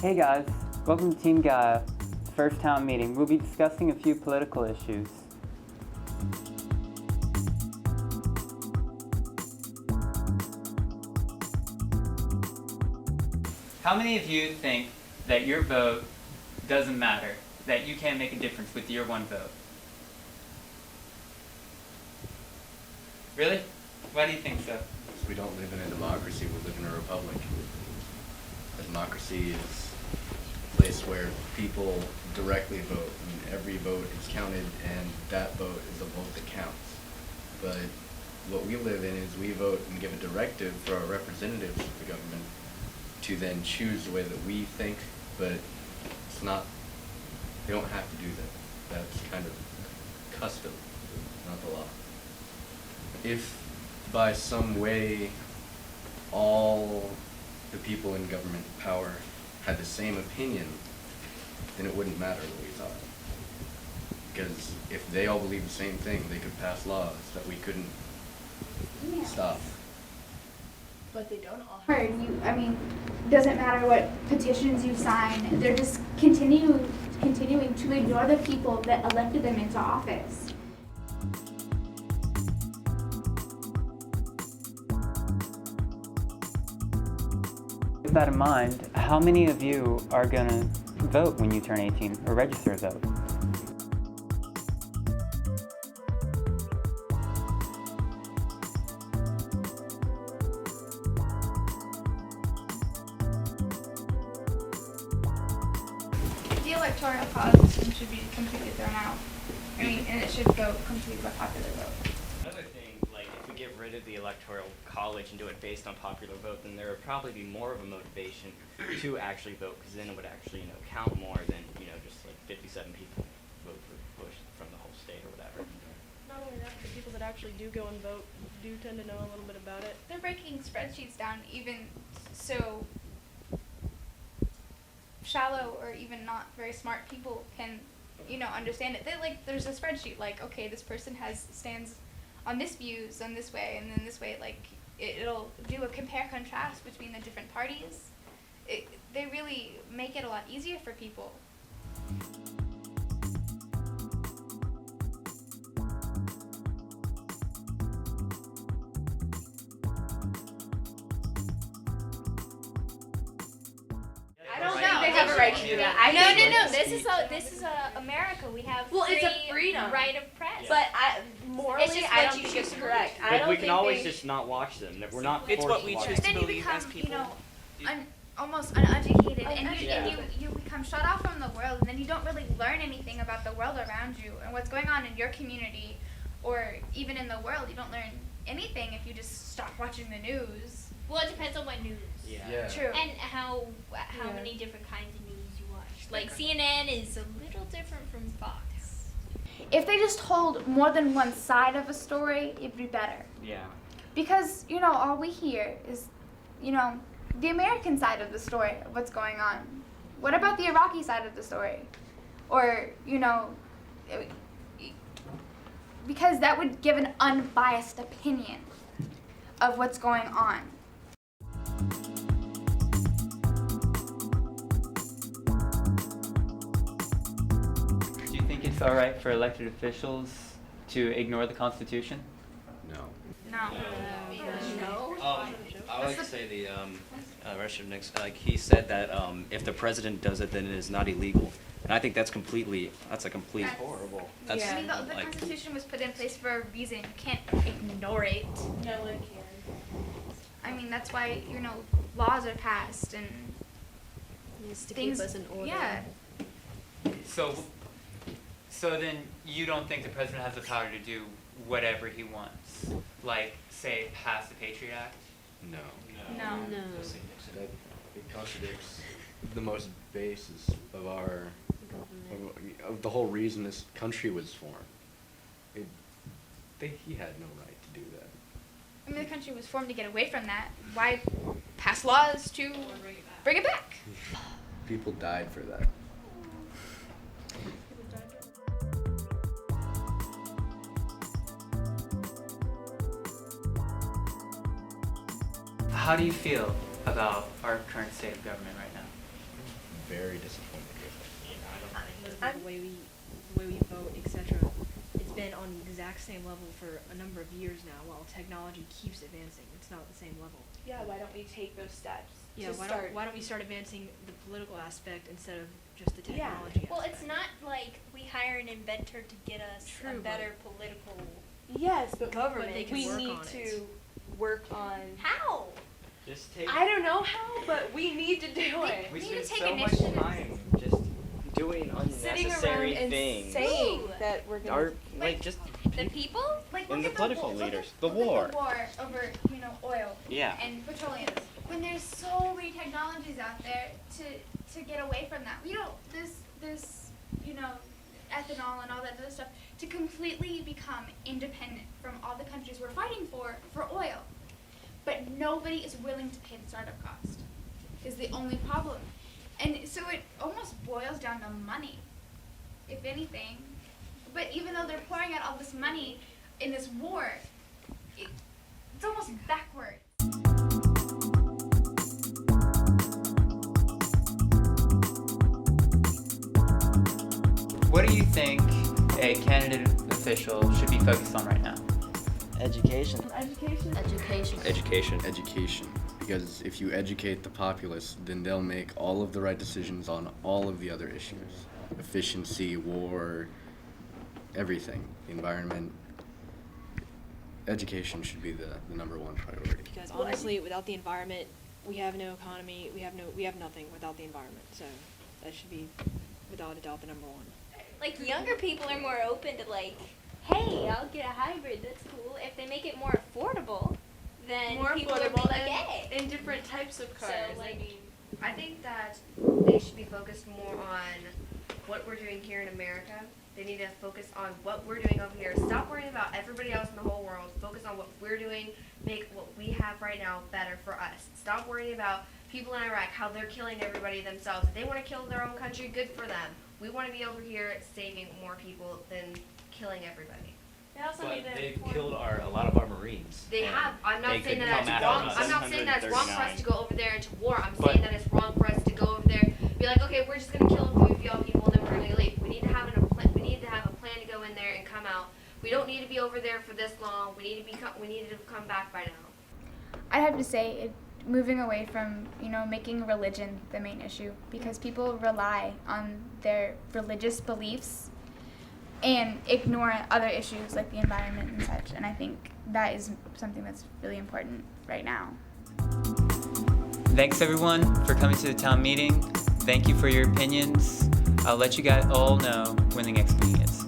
Hey guys, welcome to Team Gaia, first town meeting. We'll be discussing a few political issues. How many of you think that your vote doesn't matter, that you can't make a difference with your one vote? Really? Why do you think so? We don't live in a democracy, we live in a republic. A democracy is a place where people directly vote, and every vote is counted, and that vote is a vote that counts. But what we live in is we vote and give a directive for our representatives of the government to then choose the way that we think, but it's not, they don't have to do that. That's kind of custom, not the law. If by some way all the people in government power had the same opinion, then it wouldn't matter what we thought. Because if they all believed the same thing, they could pass laws that we couldn't stop. But they don't all. Doesn't matter what petitions you sign, they're just continuing to ignore the people that elected them into office. With that in mind, how many of you are going to vote when you turn 18 or register to vote? The electoral college system should be completely thrown out. And it should go completely by popular vote. Another thing, like if we get rid of the electoral college and do it based on popular vote, then there would probably be more of a motivation to actually vote, because then it would actually, count more than, just like 57 people vote for Bush from the whole state or whatever. Not only that, the people that actually do go and vote do tend to know a little bit about it. They're breaking spreadsheets down even so shallow or even not very smart people can, understand it. There's a spreadsheet, okay, this person stands on this views on this way, and then this way, it'll do a compare-contrast between the different parties. They really make it a lot easier for people. I don't think they have a right to do that. No. This is America. We have It's a freedom. right of press. But morally, It's just I what don't you think it's choose. correct. I But don't we think can always they... just not watch them. We're not It's forced what to we watch choose them. Then you believe become, as people. almost uneducated, and Yeah. you become shut off from the world, and then you don't really learn anything about the world around you and what's going on in your community, or even in the world. You don't learn anything if you just stop watching the news. Well, it depends on what news. Yeah. True. And how Yeah. many different kinds of news you watch. Like CNN is a little different from Fox. If they just told more than one side of a story, it'd be better. Yeah. Because, all we hear is, the American side of the story of what's going on. What about the Iraqi side of the story? Or, because that would give an unbiased opinion of what's going on. Do you think it's all right for elected officials to ignore the Constitution? No. No. I would like to say the Russian next. He said that if the president does it, then it is not illegal, and I think that's a complete. Horrible. That's I mean, the Constitution was put in place for a reason. You can't ignore it. No one cares. I mean, that's why, laws are passed and Needs to things. keep us in order. Yeah. So then you don't think the president has the power to do whatever he wants? Like, say, pass the Patriot Act? No. No. That, it contradicts the most basis of our, of the whole reason this country was formed. He had no right to do that. I mean, the country was formed to get away from that. Why pass laws to bring it back? People died for that. how do you feel about our current state of government right now? Very disappointed with it. The way we vote, etc. It's been on the exact same level for a number of years now, while technology keeps advancing. It's not at the same level. Yeah, why don't we take those steps Yeah, to start? why don't we start advancing the political aspect instead of just the Yeah. technology Well, aspect? it's not like we hire an inventor to get us True, a but- better political. Yes, but Government, they can we work need on to it. work on. How? Just take. I don't know how, but we need to do it. We We need to spend take so much initiative. time just doing Sitting unnecessary around and things. saying Ooh. that we're gonna. Or like just The people? Like And look the at political look at- leaders, the look war. at the war over, oil. Yeah. And petroleum. When there's so many technologies out there to get away from that. There's ethanol and all that other stuff to completely become independent from all the countries we're fighting for oil. But nobody is willing to pay the startup cost. Is the only problem. And so it almost boils down to money, if anything. But even though they're pouring out all this money in this war, it's almost backward. What do you think a candidate official should be focused on right now? Education. Education. Education. Education. Education. Because if you educate the populace, then they'll make all of the right decisions on all of the other issues. Efficiency, war, everything. The environment. Education should be the number one priority. Because honestly, without the environment, we have no economy. We have nothing without the environment. So that should be, without a doubt, the number one. Like younger people are more open to like, hey, I'll get a hybrid. That's cool. If they make it more affordable, then More people will be affordable like, hey. and different types of cars. So, like- I mean, I think that they should be focused more on what we're doing here in America. They need to focus on what we're doing over here. Stop worrying about everybody else in the whole world. Focus on what we're doing. Make what we have right now better for us. Stop worrying about people in Iraq, how they're killing everybody themselves. If they want to kill their own country, good for them. We want to be over here saving more people than killing everybody. they also But need to. they've inform- killed a lot of our Marines. They and have. I'm not they saying could that come that's at wrong. us I'm not saying that it's wrong for us to 739. go over there into war. I'm But- saying that it's wrong for us to go over there, be like, okay, we're just gonna kill a few of y'all people, and then we're gonna leave. We need to have a plan. We need to have a plan to go in there and come out. We don't need to be over there for this long. We need to come back by now. I'd have to say moving away from, making religion the main issue because people rely on their religious beliefs and ignore other issues like the environment and such. And I think that is something that's really important right now. Thanks everyone for coming to the town meeting. Thank you for your opinions. I'll let you guys all know when the next meeting is.